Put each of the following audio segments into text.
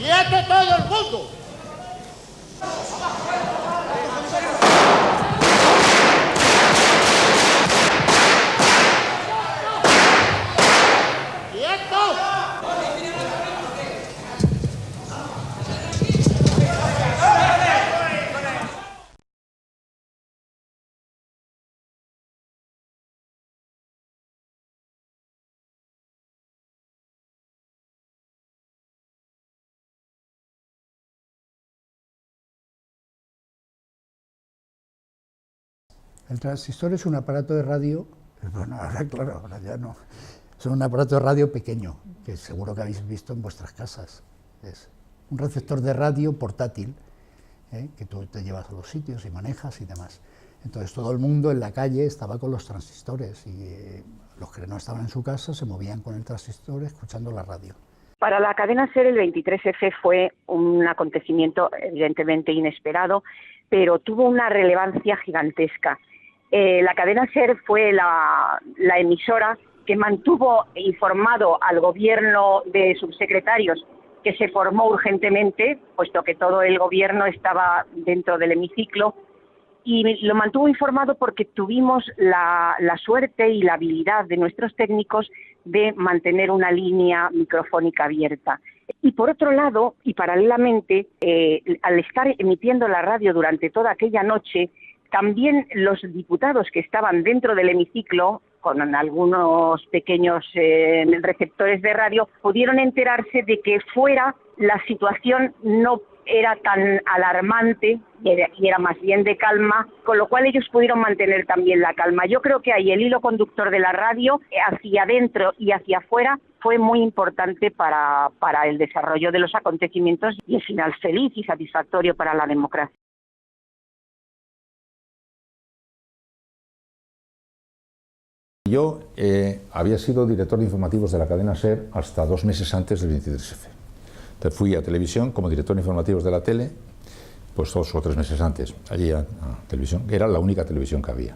¡Quieto todo el mundo! El transistor es un aparato de radio, bueno, ahora claro, ahora ya no, es un aparato de radio pequeño, que seguro que habéis visto en vuestras casas. Es un receptor de radio portátil, que tú te llevas a los sitios y manejas y demás. Entonces todo el mundo en la calle estaba con los transistores y los que no estaban en su casa se movían con el transistor escuchando la radio. Para la cadena SER el 23F fue un acontecimiento evidentemente inesperado, pero tuvo una relevancia gigantesca. La cadena SER fue la emisora que mantuvo informado al gobierno de subsecretarios que se formó urgentemente, puesto que todo el gobierno estaba dentro del hemiciclo, y lo mantuvo informado porque tuvimos la suerte y la habilidad de nuestros técnicos de mantener una línea microfónica abierta. Y por otro lado, y paralelamente, al estar emitiendo la radio durante toda aquella noche, también los diputados que estaban dentro del hemiciclo, con algunos pequeños receptores de radio, pudieron enterarse de que fuera la situación no era tan alarmante y era más bien de calma, con lo cual ellos pudieron mantener también la calma. Yo creo que ahí el hilo conductor de la radio, hacia adentro y hacia afuera, fue muy importante para el desarrollo de los acontecimientos y el final feliz y satisfactorio para la democracia. Yo había sido director de informativos de la cadena SER hasta 2 meses antes del 23F. Entonces fui a televisión como director de informativos de la tele, pues 2 o 3 meses antes, allí a televisión, que era la única televisión que había.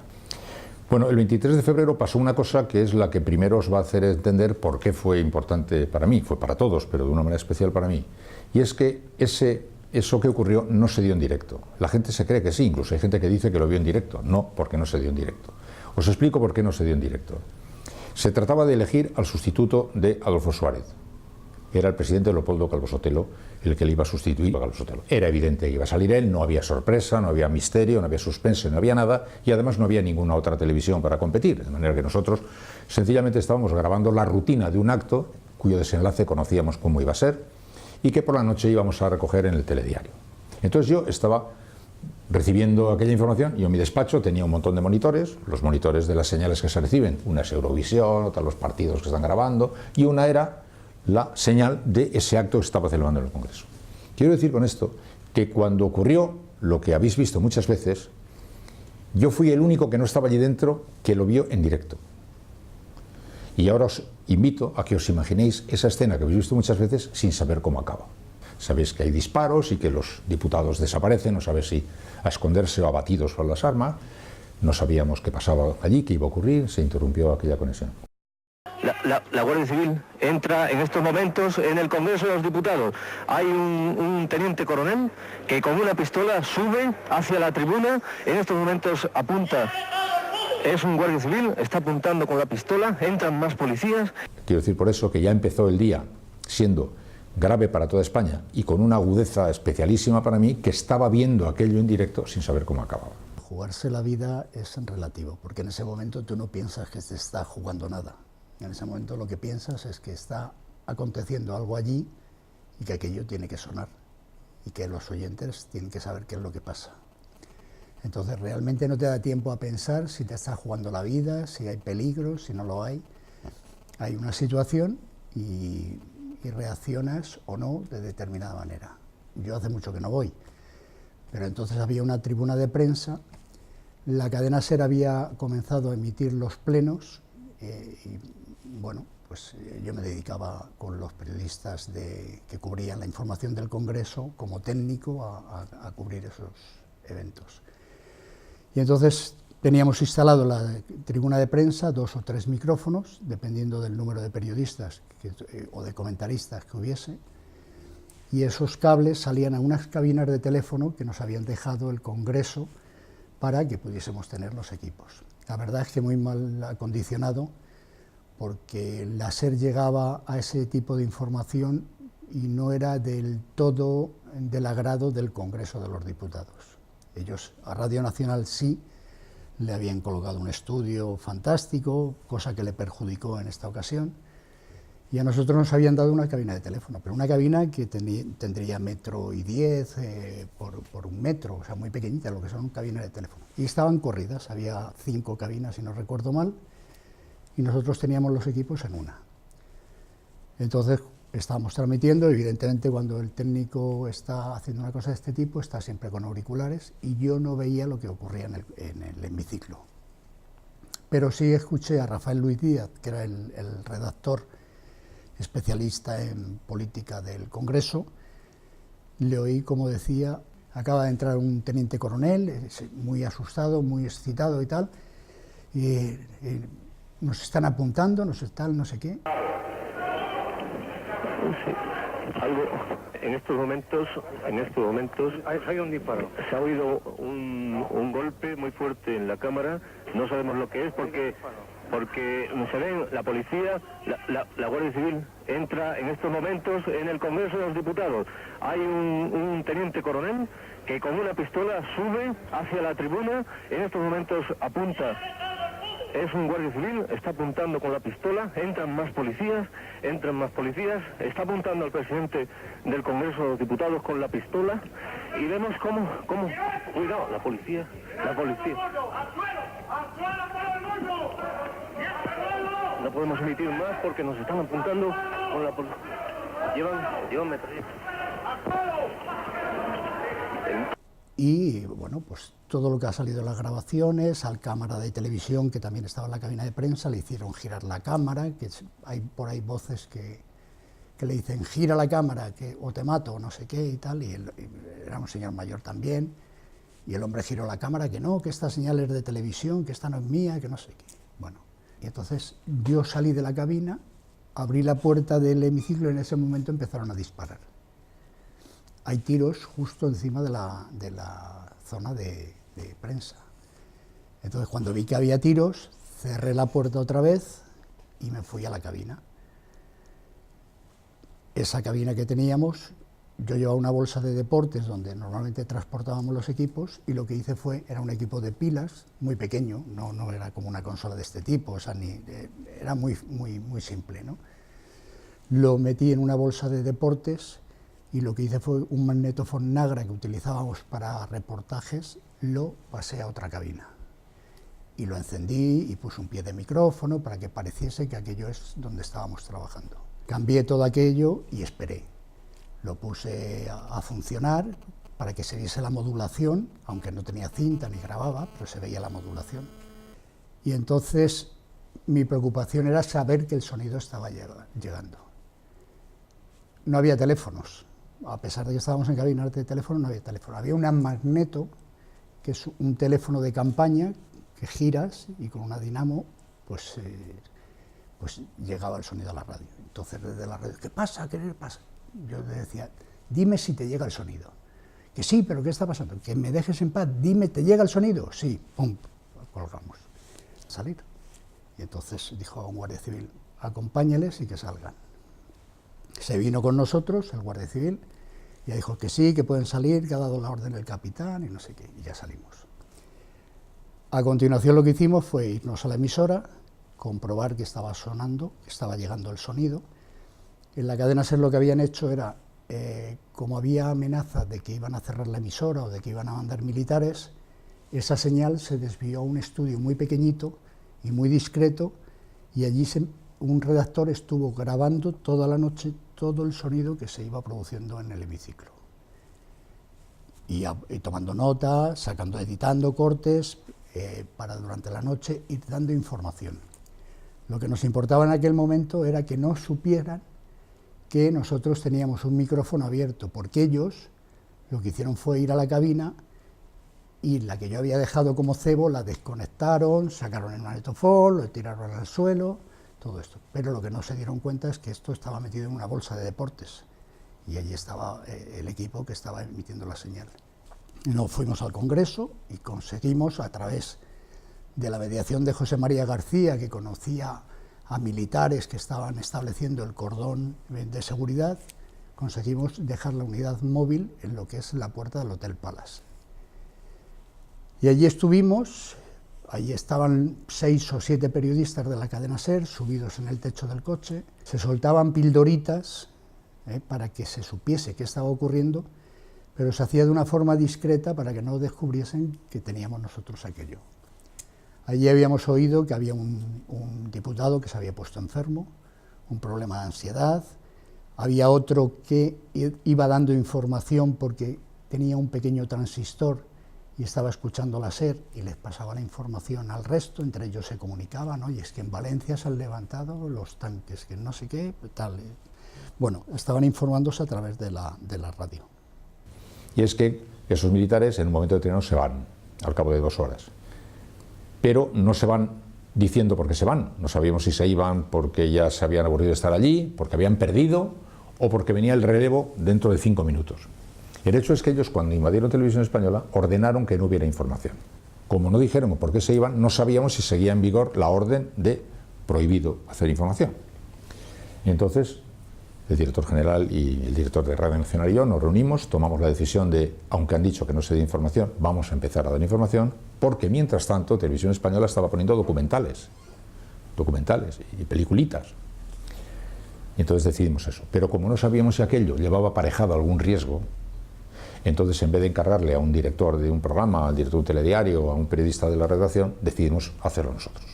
Bueno, el 23 de febrero pasó una cosa que es la que primero os va a hacer entender por qué fue importante para mí, fue para todos, pero de una manera especial para mí. Y es que eso que ocurrió no se dio en directo. La gente se cree que sí, incluso hay gente que dice que lo vio en directo. No, porque no se dio en directo. Os explico por qué no se dio en directo. Se trataba de elegir al sustituto de Adolfo Suárez. Era el presidente Leopoldo Calvo Sotelo el que le iba a sustituir a Calvo Sotelo. Era evidente que iba a salir él, no había sorpresa, no había misterio, no había suspense, no había nada, y además no había ninguna otra televisión para competir, de manera que nosotros sencillamente estábamos grabando la rutina de un acto cuyo desenlace conocíamos cómo iba a ser y que por la noche íbamos a recoger en el telediario. Entonces yo estaba recibiendo aquella información, yo en mi despacho tenía un montón de monitores, los monitores de las señales que se reciben, una es Eurovisión, otra los partidos que están grabando, y una era la señal de ese acto que estaba celebrando en el Congreso. Quiero decir con esto que cuando ocurrió lo que habéis visto muchas veces, yo fui el único que no estaba allí dentro que lo vio en directo. Y ahora os invito a que os imaginéis esa escena que habéis visto muchas veces sin saber cómo acaba. Sabéis que hay disparos y que los diputados desaparecen, no sabéis si a esconderse o abatidos por las armas. No sabíamos qué pasaba allí, qué iba a ocurrir, se interrumpió aquella conexión. La Guardia Civil entra en estos momentos en el Congreso de los Diputados. Hay un teniente coronel que con una pistola sube hacia la tribuna, en estos momentos apunta. Es un guardia civil, está apuntando con la pistola, entran más policías. Quiero decir por eso que ya empezó el día siendo grave para toda España y con una agudeza especialísima para mí, que estaba viendo aquello en directo sin saber cómo acababa. Jugarse la vida es relativo, porque en ese momento tú no piensas que te está jugando nada. En ese momento lo que piensas es que está aconteciendo algo allí y que aquello tiene que sonar y que los oyentes tienen que saber qué es lo que pasa. Entonces realmente no te da tiempo a pensar si te está jugando la vida, si hay peligro, si no lo hay. Hay una situación y reaccionas o no de determinada manera. Yo hace mucho que no voy, pero entonces había una tribuna de prensa, la cadena SER había comenzado a emitir los plenos y bueno, pues yo me dedicaba con los periodistas que cubrían la información del Congreso como técnico a cubrir esos eventos. Y entonces teníamos instalado la tribuna de prensa, 2 o 3 micrófonos, dependiendo del número de periodistas o de comentaristas que hubiese, y esos cables salían a unas cabinas de teléfono que nos habían dejado el Congreso para que pudiésemos tener los equipos. La verdad es que muy mal acondicionado, porque la SER llegaba a ese tipo de información y no era del todo del agrado del Congreso de los Diputados. Ellos, a Radio Nacional sí, le habían colocado un estudio fantástico, cosa que le perjudicó en esta ocasión, y a nosotros nos habían dado una cabina de teléfono, pero una cabina que tendría 1,10 metros por 1 metro, o sea, muy pequeñita, lo que son cabinas de teléfono. Y estaban corridas, había 5 cabinas, si no recuerdo mal, y nosotros teníamos los equipos en una. Entonces estábamos transmitiendo, evidentemente cuando el técnico está haciendo una cosa de este tipo está siempre con auriculares y yo no veía lo que ocurría en el hemiciclo. Pero sí escuché a Rafael Luis Díaz, que era el redactor especialista en política del Congreso, le oí como decía, acaba de entrar un teniente coronel, muy asustado, muy excitado y tal, y nos están apuntando, nos están no sé qué. Sí, algo en estos momentos hay un disparo. Se ha oído un golpe muy fuerte en la cámara, no sabemos lo que es porque se ven la policía, la Guardia Civil entra en estos momentos en el Congreso de los Diputados. Hay un teniente coronel que con una pistola sube hacia la tribuna, en estos momentos apunta. Es un guardia civil, está apuntando con la pistola, entran más policías, está apuntando al presidente del Congreso de los Diputados con la pistola y vemos cómo, cuidado, la policía. No podemos emitir más porque nos están apuntando con la policía. Llevan metralletas. Y bueno, pues todo lo que ha salido en las grabaciones, al cámara de televisión que también estaba en la cabina de prensa, le hicieron girar la cámara, que hay por ahí voces que le dicen gira la cámara o te mato o no sé qué y tal, y era un señor mayor también, y el hombre giró la cámara, que no, que esta señal es de televisión, que esta no es mía, que no sé qué. Bueno, y entonces yo salí de la cabina, abrí la puerta del hemiciclo y en ese momento empezaron a disparar. Hay tiros justo encima de la zona de prensa. Entonces, cuando vi que había tiros, cerré la puerta otra vez y me fui a la cabina. Esa cabina que teníamos, yo llevaba una bolsa de deportes donde normalmente transportábamos los equipos y lo que hice era un equipo de pilas muy pequeño, no era como una consola de este tipo, o sea, era muy simple, ¿no? Lo metí en una bolsa de deportes y lo que hice fue un magnetofón Nagra que utilizábamos para reportajes, lo pasé a otra cabina. Y lo encendí y puse un pie de micrófono para que pareciese que aquello es donde estábamos trabajando. Cambié todo aquello y esperé. Lo puse a funcionar para que se viese la modulación, aunque no tenía cinta ni grababa, pero se veía la modulación. Y entonces mi preocupación era saber que el sonido estaba llegando. No había teléfonos. A pesar de que estábamos en cabinas de teléfono, no había teléfono. Había un magneto, que es un teléfono de campaña, que giras y con una dinamo, pues llegaba el sonido a la radio. Entonces, desde la radio, ¿qué pasa? ¿Qué pasa? Yo le decía, dime si te llega el sonido. Que sí, pero ¿qué está pasando? Que me dejes en paz, dime, ¿te llega el sonido? Sí, pum, colgamos. Salir. Y entonces dijo a un guardia civil, acompáñales y que salgan. Se vino con nosotros, el guardia civil, y dijo que sí, que pueden salir, que ha dado la orden el capitán y no sé qué, y ya salimos. A continuación lo que hicimos fue irnos a la emisora, comprobar que estaba sonando, que estaba llegando el sonido. En la cadena SER lo que habían hecho era, como había amenazas de que iban a cerrar la emisora o de que iban a mandar militares, esa señal se desvió a un estudio muy pequeñito y muy discreto, y allí un redactor estuvo grabando toda la noche todo el sonido que se iba produciendo en el hemiciclo. Y tomando notas, editando cortes para durante la noche ir dando información. Lo que nos importaba en aquel momento era que no supieran que nosotros teníamos un micrófono abierto, porque ellos lo que hicieron fue ir a la cabina y la que yo había dejado como cebo la desconectaron, sacaron el magnetofón, lo tiraron al suelo, todo esto. Pero lo que no se dieron cuenta es que esto estaba metido en una bolsa de deportes y allí estaba el equipo que estaba emitiendo la señal. Nos fuimos al Congreso y conseguimos, a través de la mediación de José María García, que conocía a militares que estaban estableciendo el cordón de seguridad, conseguimos dejar la unidad móvil en lo que es la puerta del Hotel Palace. Y allí estuvimos, allí estaban 6 o 7 periodistas de la cadena SER subidos en el techo del coche, se soltaban pildoritas para que se supiese qué estaba ocurriendo, pero se hacía de una forma discreta para que no descubriesen que teníamos nosotros aquello. Allí habíamos oído que había un diputado que se había puesto enfermo, un problema de ansiedad, había otro que iba dando información porque tenía un pequeño transistor y estaba escuchando la SER y les pasaba la información al resto, entre ellos se comunicaban, oye, es que en Valencia se han levantado los tanques, que no sé qué, tal. Bueno, estaban informándose a través de la radio. Y es que esos militares en un momento determinado se van, al cabo de 2 horas. Pero no se van diciendo por qué se van. No sabíamos si se iban porque ya se habían aburrido de estar allí, porque habían perdido o porque venía el relevo dentro de 5 minutos. El hecho es que ellos, cuando invadieron Televisión Española, ordenaron que no hubiera información. Como no dijeron por qué se iban, no sabíamos si seguía en vigor la orden de prohibido hacer información. Y entonces el director general y el director de Radio Nacional y yo nos reunimos, tomamos la decisión de, aunque han dicho que no se dé información, vamos a empezar a dar información, porque mientras tanto Televisión Española estaba poniendo documentales y peliculitas. Y entonces decidimos eso. Pero como no sabíamos si aquello llevaba aparejado algún riesgo, entonces en vez de encargarle a un director de un programa, al director de un telediario o a un periodista de la redacción, decidimos hacerlo nosotros.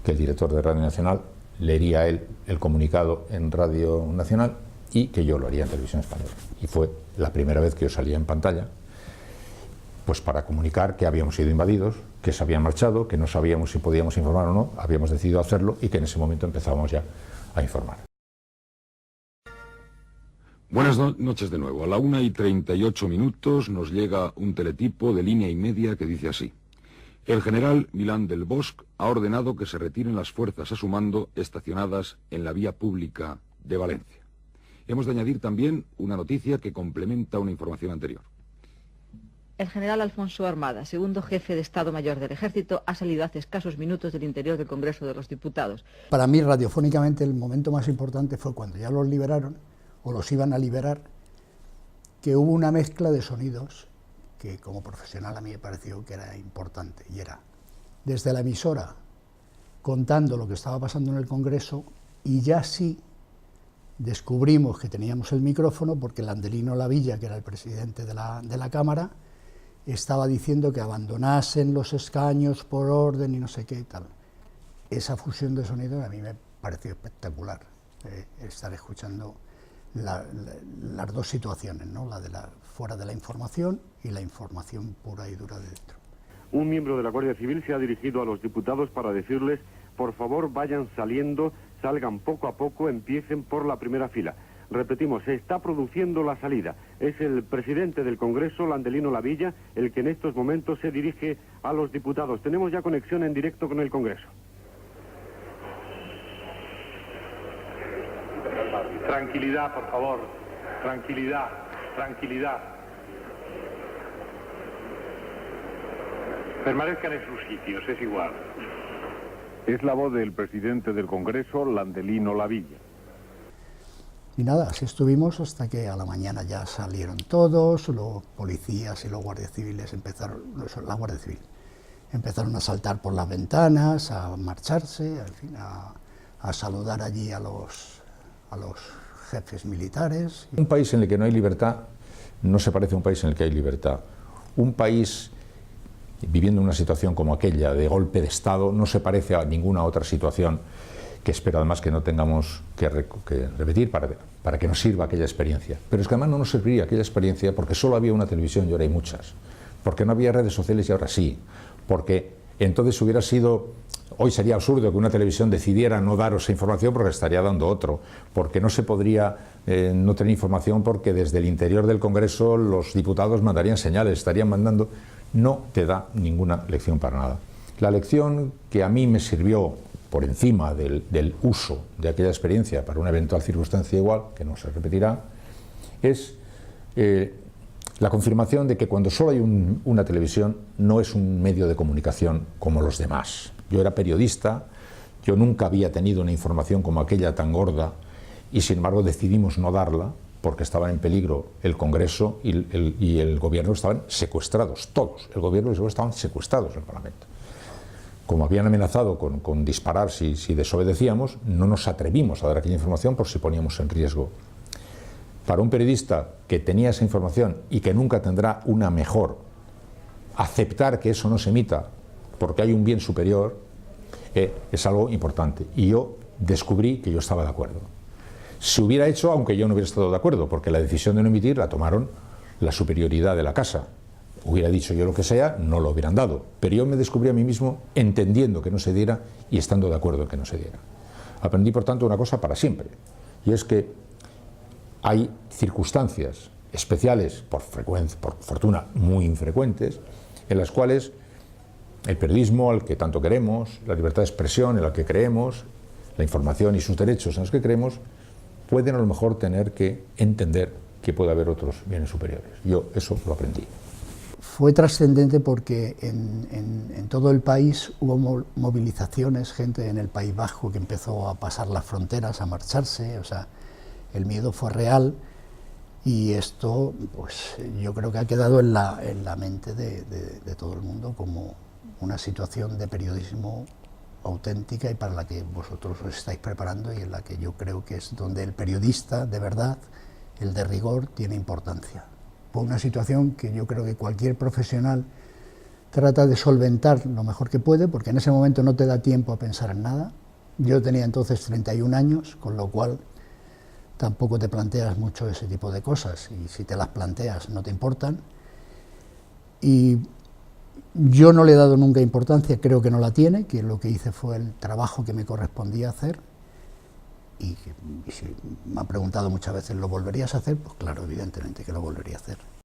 Que el director de Radio Nacional leería él el comunicado en Radio Nacional y que yo lo haría en Televisión Española. Y fue la primera vez que yo salía en pantalla, pues para comunicar que habíamos sido invadidos, que se habían marchado, que no sabíamos si podíamos informar o no, habíamos decidido hacerlo y que en ese momento empezábamos ya a informar. Buenas noches de nuevo. A la 1:38 nos llega un teletipo de línea y media que dice así: el general Milán del Bosch ha ordenado que se retiren las fuerzas a su mando estacionadas en la vía pública de Valencia. Hemos de añadir también una noticia que complementa una información anterior. El general Alfonso Armada, segundo jefe de Estado Mayor del Ejército, ha salido hace escasos minutos del interior del Congreso de los Diputados. Para mí, radiofónicamente, el momento más importante fue cuando ya los liberaron, o los iban a liberar, que hubo una mezcla de sonidos que como profesional a mí me pareció que era importante, y era desde la emisora contando lo que estaba pasando en el Congreso, y ya sí descubrimos que teníamos el micrófono porque Landelino Lavilla, que era el presidente de la Cámara, estaba diciendo que abandonasen los escaños por orden y no sé qué y tal. Esa fusión de sonidos a mí me pareció espectacular, estar escuchando las dos situaciones, ¿no? La de fuera de la información y la información pura y dura de dentro. Un miembro de la Guardia Civil se ha dirigido a los diputados para decirles, por favor vayan saliendo, salgan poco a poco, empiecen por la primera fila. Repetimos, se está produciendo la salida. Es el presidente del Congreso, Landelino Lavilla, el que en estos momentos se dirige a los diputados. Tenemos ya conexión en directo con el Congreso. Tranquilidad, por favor. Tranquilidad, tranquilidad. Permanezcan en sus sitios, es igual. Es la voz del presidente del Congreso, Landelino Lavilla. Y nada, así estuvimos hasta que a la mañana ya salieron todos, los policías y los guardias civiles empezaron a saltar por las ventanas, a marcharse, en fin, a saludar allí a los jefes militares. Un país en el que no hay libertad no se parece a un país en el que hay libertad. Un país viviendo una situación como aquella de golpe de Estado no se parece a ninguna otra situación, que espero además que no tengamos que repetir para que nos sirva aquella experiencia. Pero es que además no nos serviría aquella experiencia porque solo había una televisión y ahora hay muchas, porque no había redes sociales y ahora sí, porque entonces hubiera sido, hoy sería absurdo que una televisión decidiera no daros esa información porque estaría dando otro, porque no se podría no tener información porque desde el interior del Congreso los diputados mandarían señales, estarían mandando, no te da ninguna lección para nada. La lección que a mí me sirvió por encima del uso de aquella experiencia para una eventual circunstancia igual, que no se repetirá, es la confirmación de que cuando solo hay una televisión no es un medio de comunicación como los demás. Yo era periodista, yo nunca había tenido una información como aquella tan gorda y sin embargo decidimos no darla porque estaba en peligro el Congreso y el Gobierno estaban secuestrados, todos. El Gobierno y el Gobierno estaban secuestrados en el Parlamento. Como habían amenazado con disparar si desobedecíamos, no nos atrevimos a dar aquella información por si poníamos en riesgo. Para un periodista que tenía esa información y que nunca tendrá una mejor, aceptar que eso no se emita porque hay un bien superior es algo importante. Y yo descubrí que yo estaba de acuerdo. Se hubiera hecho aunque yo no hubiera estado de acuerdo, porque la decisión de no emitir la tomaron la superioridad de la casa. Hubiera dicho yo lo que sea, no lo hubieran dado. Pero yo me descubrí a mí mismo entendiendo que no se diera y estando de acuerdo en que no se diera. Aprendí, por tanto, una cosa para siempre, y es que hay circunstancias especiales, por fortuna muy infrecuentes, en las cuales el periodismo al que tanto queremos, la libertad de expresión en la que creemos, la información y sus derechos en los que creemos, pueden a lo mejor tener que entender que puede haber otros bienes superiores. Yo eso lo aprendí. Fue trascendente porque en todo el país hubo movilizaciones, gente en el País Vasco que empezó a pasar las fronteras, a marcharse, o sea, el miedo fue real y esto, pues yo creo que ha quedado en la mente de todo el mundo como una situación de periodismo auténtica y para la que vosotros os estáis preparando y en la que yo creo que es donde el periodista de verdad, el de rigor, tiene importancia. Fue una situación que yo creo que cualquier profesional trata de solventar lo mejor que puede, porque en ese momento no te da tiempo a pensar en nada. Yo tenía entonces 31 años, con lo cual tampoco te planteas mucho ese tipo de cosas, y si te las planteas no te importan. Y yo no le he dado nunca importancia, creo que no la tiene, que lo que hice fue el trabajo que me correspondía hacer, y si me han preguntado muchas veces, ¿lo volverías a hacer? Pues claro, evidentemente que lo volvería a hacer.